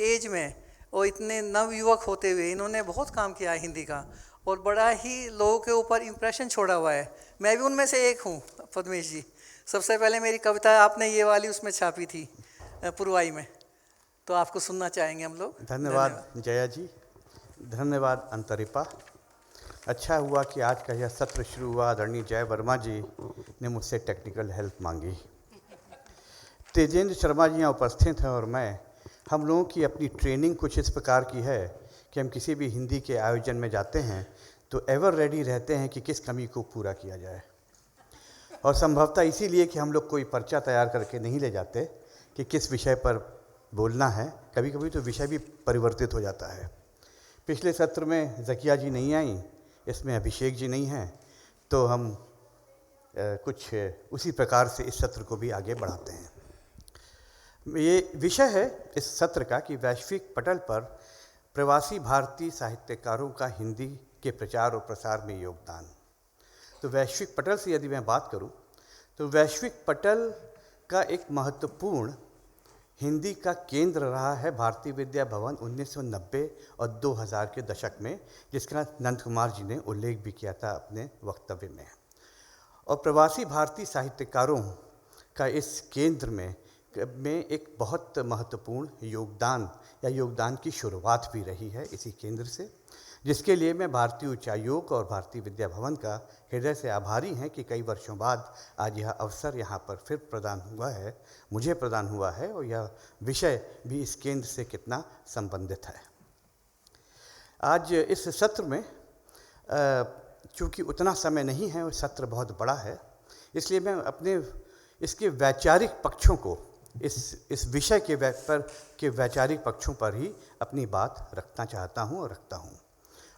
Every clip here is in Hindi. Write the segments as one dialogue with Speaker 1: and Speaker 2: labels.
Speaker 1: एज में और इतने नवयुवक होते हुए इन्होंने बहुत काम किया है हिंदी का, और बड़ा ही लोगों के ऊपर इम्प्रेशन छोड़ा हुआ है। मैं भी उनमें से एक हूँ पद्मेश जी। सबसे पहले मेरी कविता आपने ये वाली उसमें छापी थी, पुरवाई में, तो आपको सुनना चाहेंगे हम लोग।
Speaker 2: धन्यवाद
Speaker 1: धन्यवाद।
Speaker 2: जया जी, धन्यवाद अंतरिपा। अच्छा हुआ कि आज का यह सत्र शुरू हुआ। आदरणीय जय वर्मा जी ने मुझसे टेक्निकल हेल्प मांगी। तेजेंद्र शर्मा जी यहाँ उपस्थित हैं और हम लोगों की अपनी ट्रेनिंग कुछ इस प्रकार की है कि हम किसी भी हिंदी के आयोजन में जाते हैं तो एवर रेडी रहते हैं कि किस कमी को पूरा किया जाए, और संभवतः इसीलिए कि हम लोग कोई पर्चा तैयार करके नहीं ले जाते कि किस विषय पर बोलना है। कभी कभी तो विषय भी परिवर्तित हो जाता है। पिछले सत्र में ज़किया जी नहीं आई, इसमें अभिषेक जी नहीं हैं, तो हम कुछ उसी प्रकार से इस सत्र को भी आगे बढ़ाते हैं। ये विषय है इस सत्र का कि वैश्विक पटल पर प्रवासी भारतीय साहित्यकारों का हिंदी के प्रचार और प्रसार में योगदान। तो वैश्विक पटल से यदि मैं बात करूं तो वैश्विक पटल का एक महत्वपूर्ण हिंदी का केंद्र रहा है भारतीय विद्या भवन 1990 और 2000 के दशक में, जिसका नंद कुमार जी ने उल्लेख भी किया था अपने वक्तव्य में। और प्रवासी भारतीय साहित्यकारों का इस केंद्र में एक बहुत महत्वपूर्ण योगदान या योगदान की शुरुआत भी रही है इसी केंद्र से, जिसके लिए मैं भारतीय उच्चायोग और भारतीय विद्या भवन का हृदय से आभारी हैं कि कई वर्षों बाद आज यह अवसर यहाँ पर फिर प्रदान हुआ है, मुझे प्रदान हुआ है, और यह विषय भी इस केंद्र से कितना संबंधित है। आज इस सत्र में चूँकि उतना समय नहीं है और सत्र बहुत बड़ा है, इसलिए मैं अपने इसके वैचारिक पक्षों को इस विषय के वैचारिक पक्षों पर ही अपनी बात रखना चाहता हूँ और रखता हूँ।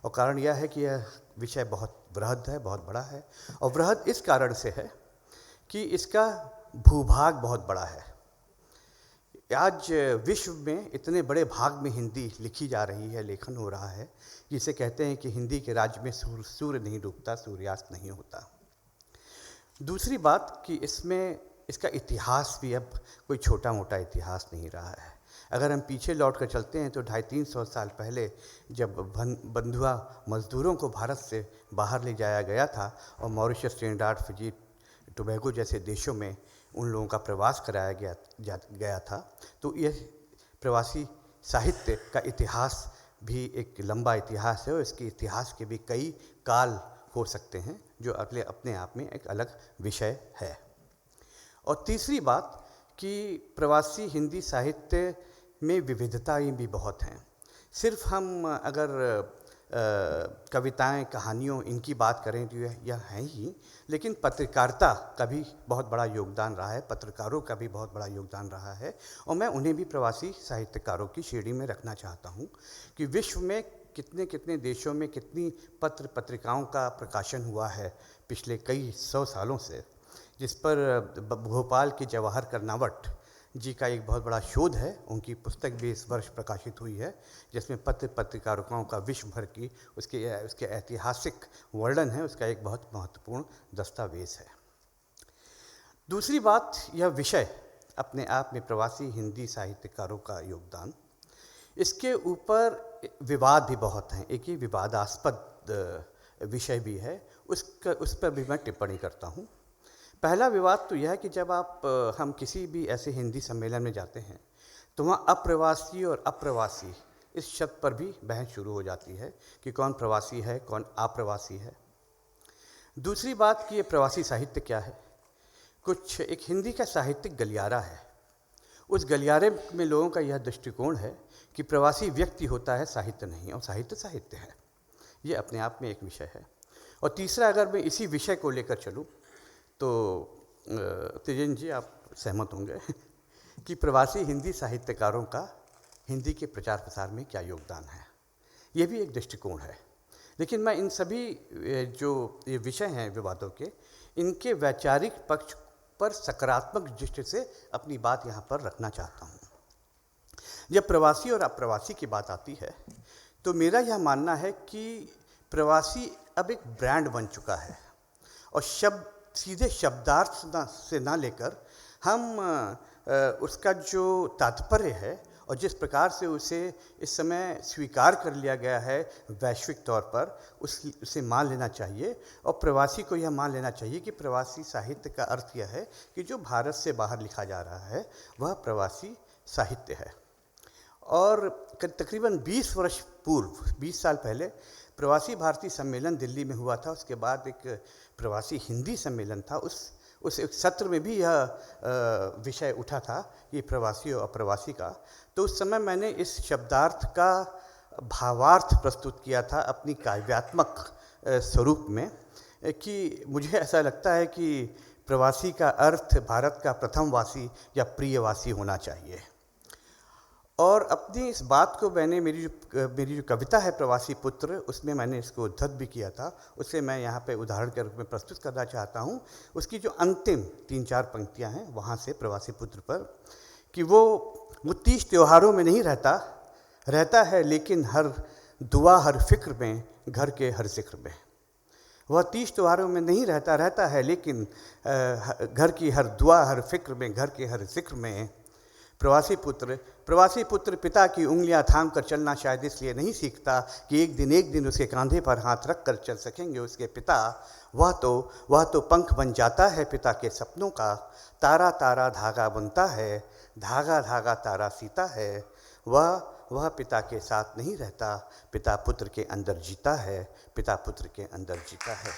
Speaker 2: और कारण यह है कि यह विषय बहुत बृहद है, बहुत बड़ा है, और बृहद इस कारण से है कि इसका भूभाग बहुत बड़ा है। आज विश्व में इतने बड़े भाग में हिंदी लिखी जा रही है, लेखन हो रहा है, जिसे कहते हैं कि हिंदी के राज्य में सूर्य नहीं डूबता, सूर्यास्त नहीं होता। दूसरी बात कि इसमें इसका इतिहास भी अब कोई छोटा मोटा इतिहास नहीं रहा है। अगर हम पीछे लौट कर चलते हैं तो 250-300 साल पहले जब बंधुआ मज़दूरों को भारत से बाहर ले जाया गया था और मॉरिशस, ट्रिनिडाद, फिजी, टोबैगो जैसे देशों में उन लोगों का प्रवास कराया गया था, तो यह प्रवासी साहित्य का इतिहास भी एक लंबा इतिहास है और इसके इतिहास के भी कई काल हो सकते हैं, जो अगले अपने आप में एक अलग विषय है। और तीसरी बात कि प्रवासी हिंदी साहित्य में विविधताएं भी बहुत हैं। सिर्फ हम अगर कविताएं, कहानियों इनकी बात करें तो यह है ही, लेकिन पत्रकारिता का भी बहुत बड़ा योगदान रहा है, पत्रकारों का भी बहुत बड़ा योगदान रहा है, और मैं उन्हें भी प्रवासी साहित्यकारों की श्रेणी में रखना चाहता हूँ कि विश्व में कितने कितने देशों में कितनी पत्रिकाओं का प्रकाशन हुआ है पिछले कई 100 सालों से, जिस पर भोपाल के जवाहर कर्नावट जी का एक बहुत बड़ा शोध है। उनकी पुस्तक भी इस वर्ष प्रकाशित हुई है, जिसमें पत्रकारिताओं का विश्व भर की उसके ऐतिहासिक वर्णन है, उसका एक बहुत महत्वपूर्ण दस्तावेज है। दूसरी बात, यह विषय अपने आप में प्रवासी हिंदी साहित्यकारों का योगदान, इसके ऊपर विवाद भी बहुत हैं। एक ही विवादास्पद विषय भी है, उस पर भी मैं टिप्पणी करता हूँ। पहला विवाद तो यह है कि जब हम किसी भी ऐसे हिंदी सम्मेलन में जाते हैं तो वहाँ अप्रवासी और अप्रवासी इस शब्द पर भी बहस शुरू हो जाती है कि कौन प्रवासी है, कौन अप्रवासी है। दूसरी बात कि ये प्रवासी साहित्य क्या है। कुछ एक हिंदी का साहित्यिक गलियारा है, उस गलियारे में लोगों का यह दृष्टिकोण है कि प्रवासी व्यक्ति होता है, साहित्य नहीं, और साहित्य साहित्य है। ये अपने आप में एक विषय है। और तीसरा, अगर मैं इसी विषय को लेकर चलूँ तो तेजेंद्र जी आप सहमत होंगे कि प्रवासी हिंदी साहित्यकारों का हिंदी के प्रचार प्रसार में क्या योगदान है। ये भी एक दृष्टिकोण है। लेकिन मैं इन सभी जो ये विषय हैं विवादों के, इनके वैचारिक पक्ष पर सकारात्मक दृष्टि से अपनी बात यहाँ पर रखना चाहता हूँ। जब प्रवासी और अप्रवासी की बात आती है तो मेरा यह मानना है कि प्रवासी अब एक ब्रांड बन चुका है, और सीधे शब्दार्थ से ना लेकर हम उसका जो तात्पर्य है और जिस प्रकार से उसे इस समय स्वीकार कर लिया गया है वैश्विक तौर पर, उसे मान लेना चाहिए। और प्रवासी को यह मान लेना चाहिए कि प्रवासी साहित्य का अर्थ यह है कि जो भारत से बाहर लिखा जा रहा है वह प्रवासी साहित्य है। और तकरीबन 20 वर्ष पूर्व, 20 साल पहले प्रवासी भारतीय सम्मेलन दिल्ली में हुआ था। उसके बाद एक प्रवासी हिंदी सम्मेलन था। उस एक सत्र में भी यह विषय उठा था, ये प्रवासी और अप्रवासी का। तो उस समय मैंने इस शब्दार्थ का भावार्थ प्रस्तुत किया था अपनी काव्यात्मक स्वरूप में, कि मुझे ऐसा लगता है कि प्रवासी का अर्थ भारत का प्रथम वासी या प्रियवासी होना चाहिए। और अपनी इस बात को मैंने मेरी जो कविता है प्रवासी पुत्र, उसमें मैंने इसको उद्धत भी किया था। उसे मैं यहाँ पे उदाहरण के रूप में प्रस्तुत करना चाहता हूँ। उसकी जो अंतिम 3-4 पंक्तियाँ हैं वहाँ से प्रवासी पुत्र पर, कि वो तीज त्योहारों में नहीं रहता है लेकिन हर दुआ हर फिक्र में घर के हर जिक्र में। वह तीज त्योहारों में नहीं रहता है लेकिन घर की हर दुआ हर फिक्र में घर के हर जिक्र में। प्रवासी पुत्र पिता की उंगलियां थाम कर चलना शायद इसलिए नहीं सीखता कि एक दिन उसके कंधे पर हाथ रख कर चल सकेंगे उसके पिता। वह तो पंख बन जाता है पिता के सपनों का। तारा तारा धागा बुनता है, धागा धागा तारा सीता है। वह पिता के साथ नहीं रहता, पिता पुत्र के अंदर जीता है, पिता पुत्र के अंदर जीता है।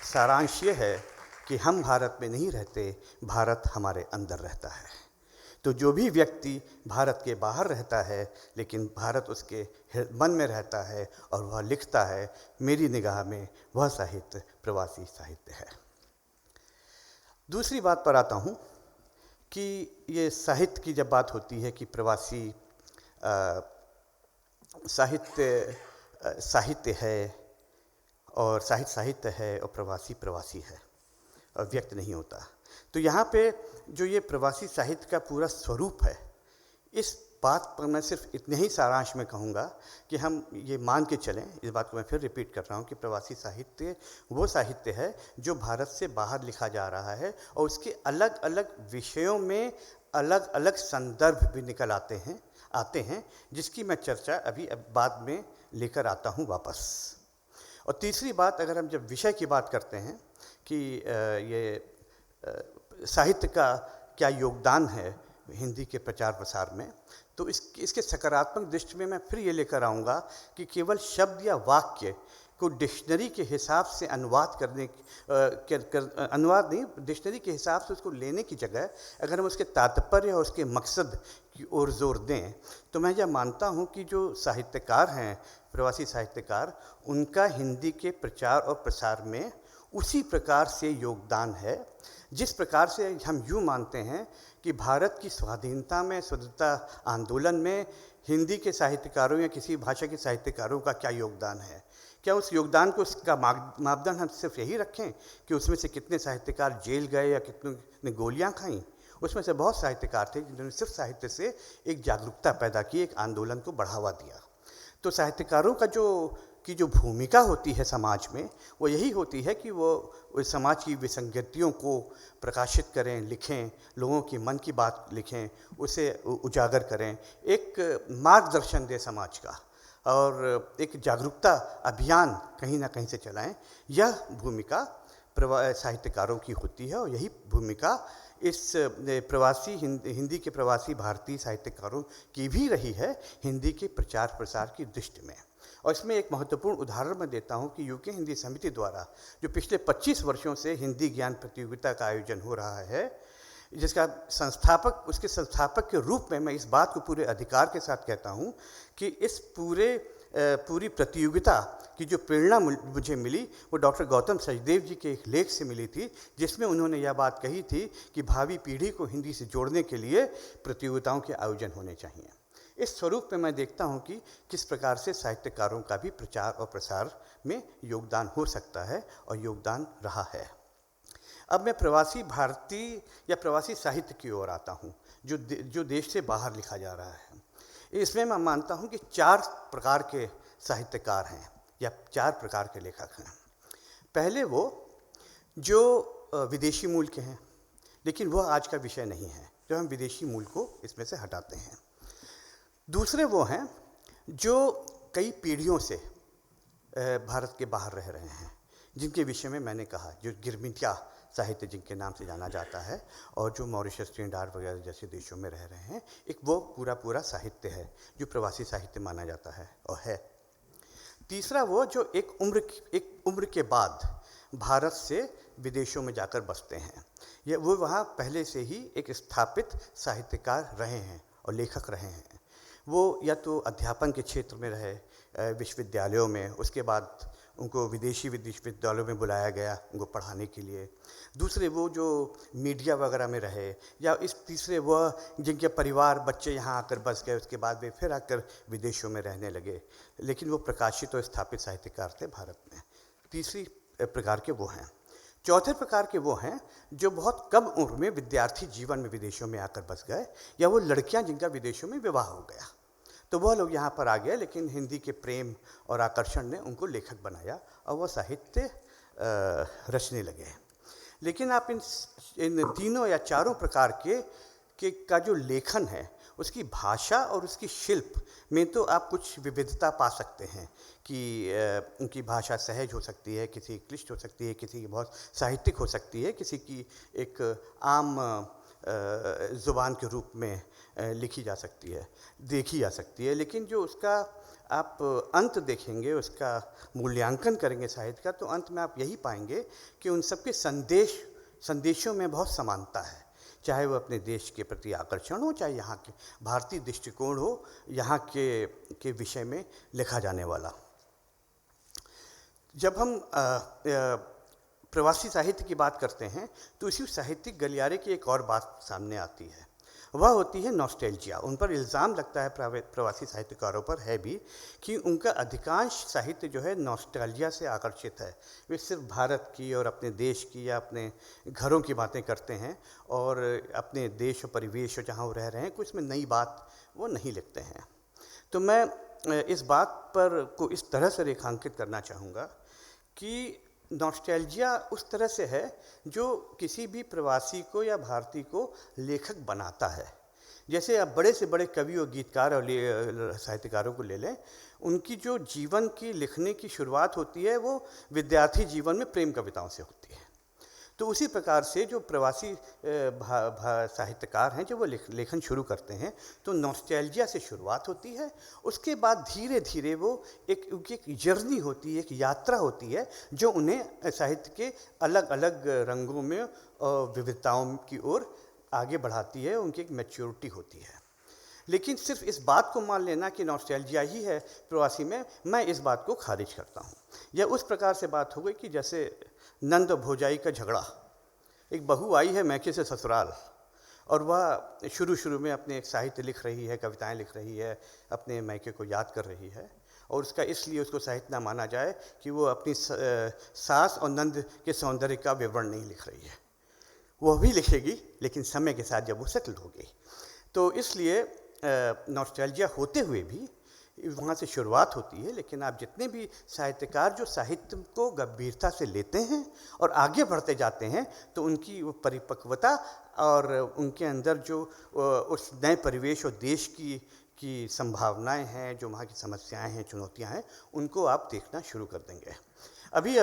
Speaker 2: सारांश ये है कि हम भारत में नहीं रहते, भारत हमारे अंदर रहता है। तो जो भी व्यक्ति भारत के बाहर रहता है लेकिन भारत उसके मन में रहता है और वह लिखता है, मेरी निगाह में वह साहित्य प्रवासी साहित्य है। दूसरी बात पर आता हूँ कि ये साहित्य की जब बात होती है कि प्रवासी साहित्य है और साहित्य है और प्रवासी है और व्यक्त नहीं होता, तो यहाँ पे जो ये प्रवासी साहित्य का पूरा स्वरूप है, इस बात पर मैं सिर्फ इतने ही सारांश में कहूँगा कि हम ये मान के चलें, इस बात को मैं फिर रिपीट कर रहा हूँ कि प्रवासी साहित्य वो साहित्य है जो भारत से बाहर लिखा जा रहा है और उसके अलग अलग विषयों में अलग अलग संदर्भ भी निकल आते हैं जिसकी मैं चर्चा अभी बाद में लेकर आता हूँ वापस। और तीसरी बात, अगर हम जब विषय की बात करते हैं कि ये साहित्य का क्या योगदान है हिंदी के प्रचार प्रसार में, तो इसके सकारात्मक दृष्टि में मैं फिर ये लेकर आऊँगा कि केवल शब्द या वाक्य को डिक्शनरी के हिसाब से अनुवाद करने अनुवाद नहीं, डिक्शनरी के हिसाब से उसको लेने की जगह अगर हम उसके तात्पर्य और उसके मकसद की ओर जोर दें, तो मैं यह मानता हूँ कि जो साहित्यकार हैं, प्रवासी साहित्यकार, उनका हिंदी के प्रचार और प्रसार में उसी प्रकार से योगदान है जिस प्रकार से हम यूँ मानते हैं कि भारत की स्वाधीनता में, स्वतंत्रता आंदोलन में हिंदी के साहित्यकारों या किसी भाषा के साहित्यकारों का क्या योगदान है। क्या उस योगदान को, उसका मापदंड हम सिर्फ यही रखें कि उसमें से कितने साहित्यकार जेल गए या कितने ने गोलियां खाईं? उसमें से बहुत साहित्यकार थे जिन्होंने सिर्फ साहित्य से एक जागरूकता पैदा की, एक आंदोलन को बढ़ावा दिया। तो साहित्यकारों का जो भूमिका होती है समाज में, वो यही होती है कि वो समाज की विसंगतियों को प्रकाशित करें, लिखें, लोगों की मन की बात लिखें, उसे उजागर करें, एक मार्गदर्शन दें समाज का और एक जागरूकता अभियान कहीं ना कहीं से चलाएं। यह भूमिका साहित्यकारों की होती है और यही भूमिका इस प्रवासी हिंदी के प्रवासी भारतीय साहित्यकारों की भी रही है हिंदी के प्रचार प्रसार की दृष्टि में। और इसमें एक महत्वपूर्ण उदाहरण मैं देता हूं कि यूके हिंदी समिति द्वारा जो पिछले 25 वर्षों से हिंदी ज्ञान प्रतियोगिता का आयोजन हो रहा है, जिसका उसके संस्थापक के रूप में मैं इस बात को पूरे अधिकार के साथ कहता हूं कि इस पूरी प्रतियोगिता की जो प्रेरणा मुझे मिली वो डॉक्टर गौतम सचदेव जी के एक लेख से मिली थी, जिसमें उन्होंने यह बात कही थी कि भावी पीढ़ी को हिंदी से जोड़ने के लिए प्रतियोगिताओं के आयोजन होने चाहिए। इस स्वरूप में मैं देखता हूं कि किस प्रकार से साहित्यकारों का भी प्रचार और प्रसार में योगदान हो सकता है और योगदान रहा है। अब मैं प्रवासी भारतीय या प्रवासी साहित्य की ओर आता हूं जो देश से बाहर लिखा जा रहा है। इसमें मैं मानता हूं कि 4 प्रकार के साहित्यकार हैं या 4 प्रकार के लेखक हैं। पहले वो जो विदेशी मूल के हैं, लेकिन वह आज का विषय नहीं है, जो हम विदेशी मूल को इसमें से हटाते हैं। दूसरे वो हैं जो कई पीढ़ियों से भारत के बाहर रह रहे हैं, जिनके विषय में मैंने कहा, जो गिरमिटिया साहित्य जिनके नाम से जाना जाता है, और जो मॉरिशस, ट्रिनिडाद वगैरह जैसे देशों में रह रहे हैं, एक वो पूरा साहित्य है जो प्रवासी साहित्य माना जाता है और है। तीसरा वो जो एक उम्र के बाद भारत से विदेशों में जाकर बसते हैं, ये वो वहाँ पहले से ही एक स्थापित साहित्यकार रहे हैं और लेखक रहे हैं। वो या तो अध्यापन के क्षेत्र में रहे विश्वविद्यालयों में, उसके बाद उनको विदेशी विश्वविद्यालयों में बुलाया गया उनको पढ़ाने के लिए। दूसरे वो जो मीडिया वगैरह में रहे, या इस तीसरे वह जिनके परिवार बच्चे यहाँ आकर बस गए, उसके बाद वे फिर आकर विदेशों में रहने लगे, लेकिन वो प्रकाशित और स्थापित साहित्यकार थे भारत में। तीसरी प्रकार के वो हैं। चौथे प्रकार के वो हैं जो बहुत कम उम्र में विद्यार्थी जीवन में विदेशों में आकर बस गए, या वो लड़कियां जिनका विदेशों में विवाह हो गया, तो वह लोग यहाँ पर आ गए, लेकिन हिंदी के प्रेम और आकर्षण ने उनको लेखक बनाया और वह साहित्य रचने लगे। लेकिन आप इन तीनों या चारों प्रकार का जो लेखन है, उसकी भाषा और उसकी शिल्प में तो आप कुछ विविधता पा सकते हैं कि उनकी भाषा सहज हो सकती है, किसी की क्लिष्ट हो सकती है, किसी की बहुत साहित्यिक हो सकती है, किसी की एक आम ज़ुबान के रूप में लिखी जा सकती है, देखी जा सकती है। लेकिन जो उसका आप अंत देखेंगे, उसका मूल्यांकन करेंगे साहित्य का, तो अंत में आप यही पाएंगे कि उन सबके संदेशों में बहुत समानता है, चाहे वो अपने देश के प्रति आकर्षण हो, चाहे यहाँ के भारतीय दृष्टिकोण हो, यहाँ के विषय में लिखा जाने वाला। जब हम प्रवासी साहित्य की बात करते हैं तो इसी साहित्यिक गलियारे की एक और बात सामने आती है, वह होती है नॉस्टैल्जिया। उन पर इल्ज़ाम लगता है प्रवासी साहित्यकारों पर है भी कि उनका अधिकांश साहित्य जो है नॉस्टैल्जिया से आकर्षित है। वे सिर्फ भारत की और अपने देश की या अपने घरों की बातें करते हैं और अपने देश और परिवेश जहाँ वो रह रहे हैं, कुछ इसमें नई बात वो नहीं लिखते हैं। तो मैं इस बात पर को इस तरह से रेखांकित करना चाहूँगा कि नॉस्टैल्जिया उस तरह से है जो किसी भी प्रवासी को या भारतीय को लेखक बनाता है। जैसे आप बड़े से बड़े कवि और गीतकार और साहित्यकारों को ले लें, उनकी जो जीवन की लिखने की शुरुआत होती है वो विद्यार्थी जीवन में प्रेम कविताओं से होती है। तो उसी प्रकार से जो प्रवासी साहित्यकार हैं, जो वो लेखन शुरू करते हैं, तो नॉस्टैल्जिया से शुरुआत होती है। उसके बाद धीरे धीरे वो एक जर्नी होती है, एक यात्रा होती है जो उन्हें साहित्य के अलग अलग रंगों में और विविधताओं की ओर आगे बढ़ाती है, उनकी एक मैच्योरिटी होती है। लेकिन सिर्फ इस बात को मान लेना कि नॉस्टैल्जिया ही है प्रवासी में, मैं इस बात को खारिज करता हूँ। यह उस प्रकार से बात हो गई कि जैसे नंद और भौजाई का झगड़ा। एक बहू आई है मैके से ससुराल, और वह शुरू में अपने एक साहित्य लिख रही है, कविताएं लिख रही है, अपने मैके को याद कर रही है, और उसका इसलिए उसको साहित्य ना माना जाए कि वो अपनी सास और नंद के सौंदर्य का विवरण नहीं लिख रही है। वह भी लिखेगी, लेकिन समय के साथ जब वो सेटल होगी। तो इसलिए नॉस्टैल्जिया होते हुए भी वहाँ से शुरुआत होती है। लेकिन आप जितने भी साहित्यकार जो साहित्य को गंभीरता से लेते हैं और आगे बढ़ते जाते हैं, तो उनकी वो परिपक्वता और उनके अंदर जो उस नए परिवेश और देश की संभावनाएं हैं, जो वहाँ की समस्याएं हैं, चुनौतियां हैं, उनको आप देखना शुरू कर देंगे। अभी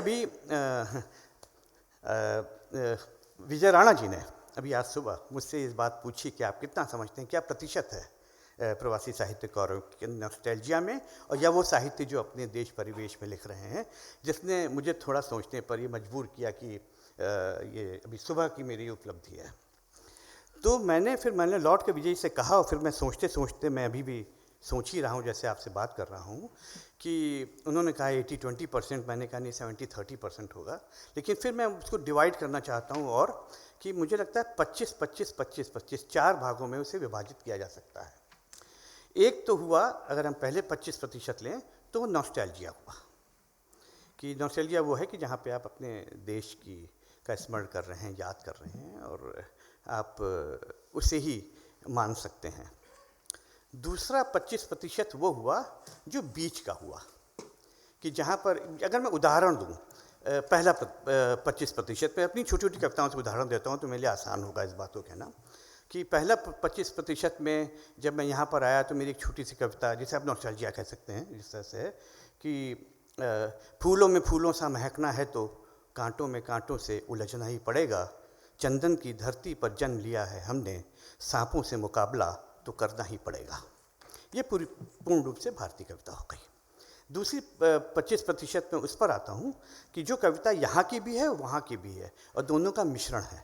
Speaker 2: विजय राणा जी ने अभी आज सुबह मुझसे इस बात पूछी कि आप कितना समझते हैं, क्या प्रतिशत है प्रवासी साहित्यकारों के नॉस्टैल्जिया में, और या वो साहित्य जो अपने देश परिवेश में लिख रहे हैं, जिसने मुझे थोड़ा सोचने पर ये मजबूर किया कि ये अभी सुबह की मेरी उपलब्धि है। तो मैंने लौट के विजय से कहा, और फिर मैं सोचते मैं अभी भी सोच ही रहा हूँ जैसे आपसे बात कर रहा हूँ, कि उन्होंने कहा 80-20%, मैंने कहा नहीं 70-30% होगा। लेकिन फिर मैं उसको डिवाइड करना चाहता हूँ, और कि मुझे लगता है 25-25-25-25 4 भागों में उसे विभाजित किया जा सकता है। एक तो हुआ, अगर हम पहले 25% लें, तो वो नॉस्टैल्जिया हुआ, कि नॉस्टैल्जिया वो है कि जहाँ पे आप अपने देश का स्मरण कर रहे हैं, याद कर रहे हैं, और आप उसे ही मान सकते हैं। दूसरा 25% वो हुआ जो बीच का हुआ, कि जहाँ पर अगर मैं उदाहरण दूँ, पहला 25% मैं अपनी छोटी छोटी कविताओं से उदाहरण देता हूँ तो मेरे लिए आसान होगा इस बात को कहना। कि पहला 25% में जब मैं यहाँ पर आया तो मेरी एक छोटी सी कविता, जिसे आप नॉस्टैल्जिया कह सकते हैं, जिस तरह से है कि फूलों में फूलों सा महकना है तो कांटों में कांटों से उलझना ही पड़ेगा, चंदन की धरती पर जन्म लिया है हमने, सांपों से मुकाबला तो करना ही पड़ेगा। ये पूर्ण रूप से भारतीय कविता हो गई। दूसरी 25% में उस पर आता हूँ कि जो कविता यहाँ की भी है वहाँ की भी है और दोनों का मिश्रण है,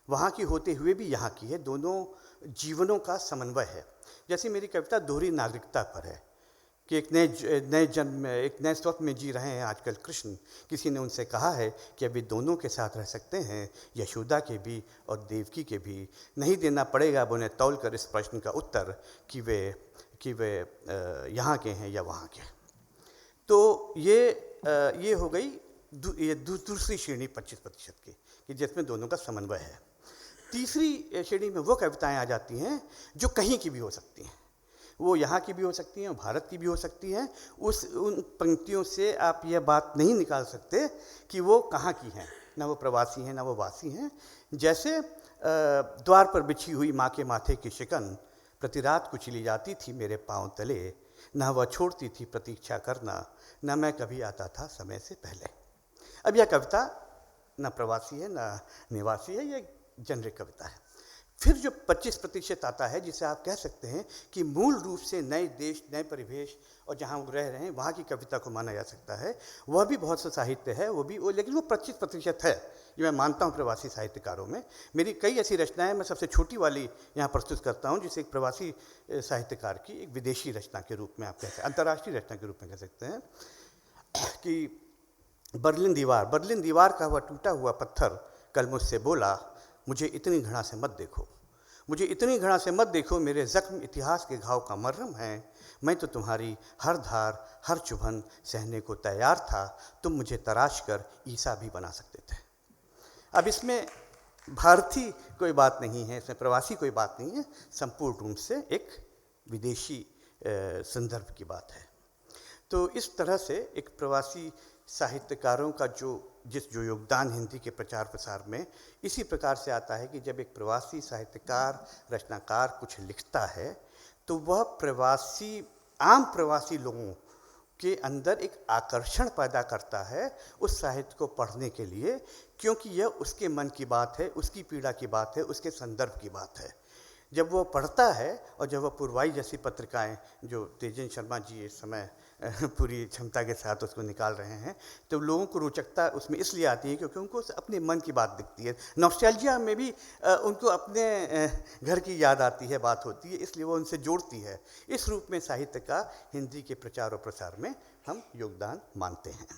Speaker 2: वहाँ की होते हुए भी यहाँ की है, दोनों जीवनों का समन्वय है। जैसे मेरी कविता दोहरी नागरिकता पर है कि एक नए जन्म में, एक नए स्वप्न में जी रहे हैं आजकल कृष्ण। किसी ने उनसे कहा है कि अभी दोनों के साथ रह सकते हैं, यशोदा के भी और देवकी के भी। नहीं देना पड़ेगा अब उन्हें तौल कर इस प्रश्न का उत्तर कि वे यहाँ के हैं या वहाँ के। तो ये हो गई दूसरी श्रेणी 25% की, कि जिसमें दोनों का समन्वय है। तीसरी श्रेणी में वो कविताएं आ जाती हैं जो कहीं की भी हो सकती हैं, वो यहाँ की भी हो सकती हैं, भारत की भी हो सकती हैं। उन पंक्तियों से आप यह बात नहीं निकाल सकते कि वो कहाँ की हैं, ना वो प्रवासी हैं ना वो वासी हैं। जैसे द्वार पर बिछी हुई माँ के माथे की शिकन प्रति रात कुचली जाती थी मेरे पाँव तले, ना वह छोड़ती थी प्रतीक्षा करना, ना मैं कभी आता था समय से पहले। अब यह कविता ना प्रवासी है ना निवासी है, यह जेनरिक कविता है। फिर जो 25% आता है, जिसे आप कह सकते हैं कि मूल रूप से नए देश, नए परिवेश और जहाँ वो रह रहे हैं वहाँ की कविता को माना जा सकता है, वह भी बहुत सा साहित्य है, लेकिन वो 25% है। ये मैं मानता हूँ प्रवासी साहित्यकारों में। मेरी कई ऐसी रचनाएं, मैं सबसे छोटी वाली यहाँ प्रस्तुत करता हूँ, जिसे एक प्रवासी साहित्यकार की एक विदेशी रचना के रूप में आप कह सकते हैं, अंतर्राष्ट्रीय रचना के रूप में कह सकते हैं, कि बर्लिन दीवार का वह टूटा हुआ पत्थर कल मुझसे बोला, मुझे इतनी घृणा से मत देखो, मुझे इतनी घृणा से मत देखो, मेरे जख्म इतिहास के घाव का मरहम है, मैं तो तुम्हारी हर धार हर चुभन सहने को तैयार था, तुम मुझे तराश कर ईसा भी बना सकते थे। अब इसमें भारतीय कोई बात नहीं है, इसमें प्रवासी कोई बात नहीं है, संपूर्ण रूप से एक विदेशी संदर्भ की बात है। तो इस तरह से एक प्रवासी साहित्यकारों का जो योगदान हिंदी के प्रचार प्रसार में इसी प्रकार से आता है कि जब एक प्रवासी साहित्यकार, रचनाकार कुछ लिखता है तो वह आम प्रवासी लोगों के अंदर एक आकर्षण पैदा करता है उस साहित्य को पढ़ने के लिए, क्योंकि यह उसके मन की बात है, उसकी पीड़ा की बात है, उसके संदर्भ की बात है। जब वह पढ़ता है और जब वह पूर्वाई जैसी पत्रिकाएं, जो तेजेंद्र शर्मा जी इस समय पूरी क्षमता के साथ उसको निकाल रहे हैं, तो लोगों को रोचकता उसमें इसलिए आती है क्योंकि उनको अपने मन की बात दिखती है। नॉस्टैल्जिया में भी उनको अपने घर की याद आती है, बात होती है, इसलिए वो उनसे जोड़ती है। इस रूप में साहित्य का हिंदी के प्रचार और प्रसार में हम योगदान मानते हैं।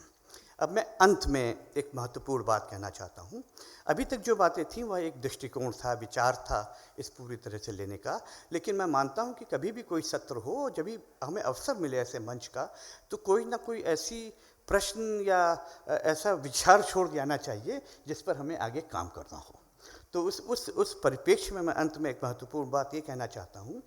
Speaker 2: अब मैं अंत में एक महत्वपूर्ण बात कहना चाहता हूँ। अभी तक जो बातें थीं वह एक दृष्टिकोण था, विचार था इस पूरी तरह से लेने का, लेकिन मैं मानता हूँ कि कभी भी कोई सत्र हो, जब भी हमें अवसर मिले ऐसे मंच का, तो कोई ना कोई ऐसी प्रश्न या ऐसा विचार छोड़ जाना चाहिए जिस पर हमें आगे काम करना हो। तो उस परिप्रेक्ष्य में मैं अंत में एक महत्वपूर्ण बात ये कहना चाहता हूँ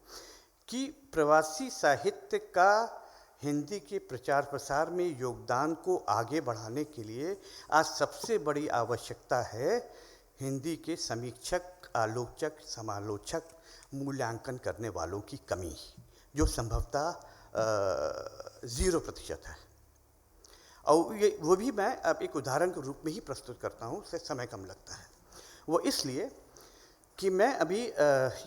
Speaker 2: कि प्रवासी साहित्य का हिंदी के प्रचार प्रसार में योगदान को आगे बढ़ाने के लिए आज सबसे बड़ी आवश्यकता है हिंदी के समीक्षक, आलोचक, समालोचक, मूल्यांकन करने वालों की कमी, जो संभवतः 0% है। और वो भी मैं अब एक उदाहरण के रूप में ही प्रस्तुत करता हूँ, उससे समय कम लगता है। वो इसलिए कि मैं अभी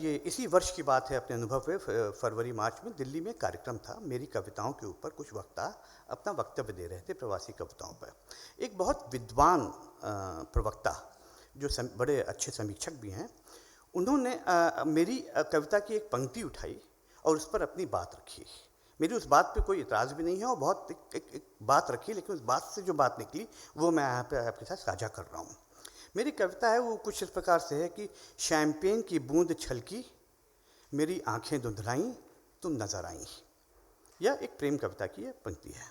Speaker 2: ये इसी वर्ष की बात है, अपने अनुभव पे फरवरी मार्च में दिल्ली में कार्यक्रम था, मेरी कविताओं के ऊपर कुछ वक्ता अपना वक्तव्य दे रहे थे प्रवासी कविताओं पर। एक बहुत विद्वान प्रवक्ता जो बड़े अच्छे समीक्षक भी हैं, उन्होंने मेरी कविता की एक पंक्ति उठाई और उस पर अपनी बात रखी। मेरी उस बात पे कोई इतराज़ भी नहीं है और बहुत एक बात रखी, लेकिन उस बात से जो बात निकली वो मैं यहाँ पे आपके साथ साझा कर रहा हूँ। मेरी कविता है वो कुछ इस प्रकार से है कि शैम्पेन की बूंद छलकी, मेरी आंखें धुंधलाईं, तुम नज़र आईं। यह एक प्रेम कविता की पंक्ति है।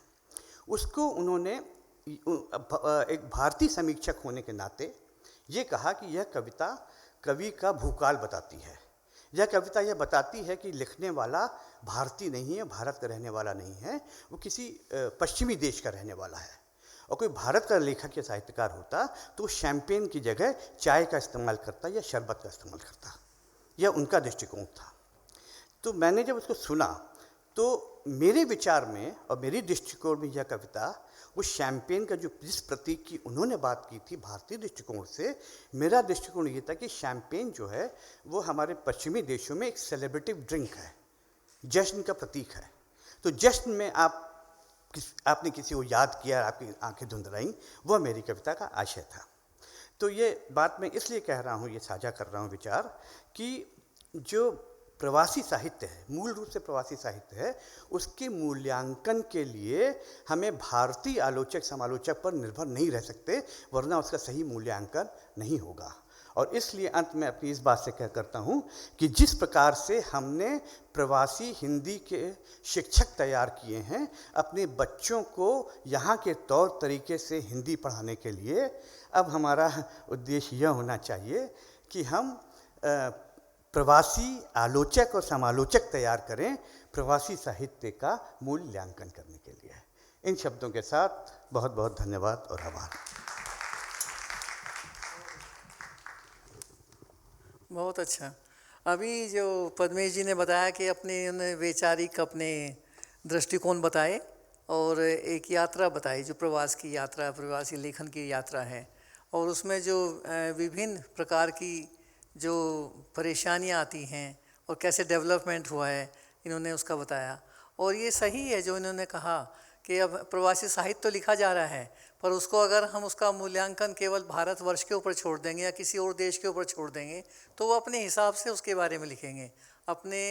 Speaker 2: उसको उन्होंने एक भारतीय समीक्षक होने के नाते ये कहा कि यह कविता कवि का भूकाल बताती है। यह कविता यह बताती है कि लिखने वाला भारतीय नहीं है, भारत का रहने वाला नहीं है, वो किसी पश्चिमी देश का रहने वाला है। और कोई भारत का लेखक या साहित्यकार होता तो वो शैम्पेन की जगह चाय का इस्तेमाल करता या शरबत का इस्तेमाल करता। यह उनका दृष्टिकोण था। तो मैंने जब उसको सुना तो मेरे विचार में और मेरी दृष्टिकोण में यह कविता वो शैम्पेन का जो जिस प्रतीक की उन्होंने बात की थी भारतीय दृष्टिकोण से, मेरा दृष्टिकोण ये था कि शैम्पेन जो है वो हमारे पश्चिमी देशों में एक सेलिब्रेटिव ड्रिंक है, जश्न का प्रतीक है। तो जश्न में आपने किसी को याद किया, आपकी आंखें धुंधलाईं, वह मेरी कविता का आशय था। तो ये बात मैं इसलिए कह रहा हूँ, ये साझा कर रहा हूँ विचार, कि जो प्रवासी साहित्य है, मूल रूप से प्रवासी साहित्य है, उसके मूल्यांकन के लिए हमें भारतीय आलोचक समालोचक पर निर्भर नहीं रह सकते, वरना उसका सही मूल्यांकन नहीं होगा। और इसलिए अंत में अपनी इस बात से कह करता हूँ कि जिस प्रकार से हमने प्रवासी हिंदी के शिक्षक तैयार किए हैं अपने बच्चों को यहाँ के तौर तरीके से हिंदी पढ़ाने के लिए, अब हमारा उद्देश्य यह होना चाहिए कि हम प्रवासी आलोचक और समालोचक तैयार करें प्रवासी साहित्य का मूल्यांकन करने के लिए। इन शब्दों के साथ बहुत बहुत धन्यवाद और आभार।
Speaker 1: बहुत अच्छा। अभी जो पद्मेश जी ने बताया कि उन्हें वैचारिक अपने दृष्टिकोण बताए और एक यात्रा बताई जो प्रवास की यात्रा, प्रवासी लेखन की यात्रा है, और उसमें जो विभिन्न प्रकार की जो परेशानियां आती हैं और कैसे डेवलपमेंट हुआ है, इन्होंने उसका बताया। और ये सही है जो इन्होंने कहा कि अब प्रवासी साहित्य तो लिखा जा रहा है, पर उसको अगर हम उसका मूल्यांकन केवल भारतवर्ष के ऊपर छोड़ देंगे या किसी और देश के ऊपर छोड़ देंगे तो वो अपने हिसाब से उसके बारे में लिखेंगे। अपने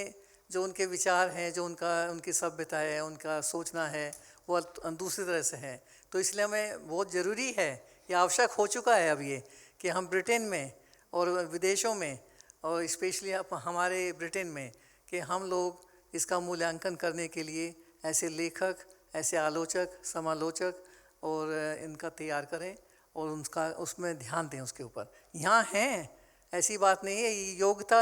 Speaker 1: जो उनके विचार हैं, जो उनकी सभ्यता है, उनका सोचना है, वो दूसरी तरह से है। तो इसलिए हमें बहुत ज़रूरी है, ये आवश्यक हो चुका है अब ये, कि हम ब्रिटेन में और विदेशों में और स्पेशली हमारे ब्रिटेन में, कि हम लोग इसका मूल्यांकन करने के लिए ऐसे लेखक, ऐसे आलोचक, समालोचक और इनका तैयार करें और उसमें ध्यान दें उसके ऊपर। यहाँ हैं, ऐसी बात नहीं है, योग्यता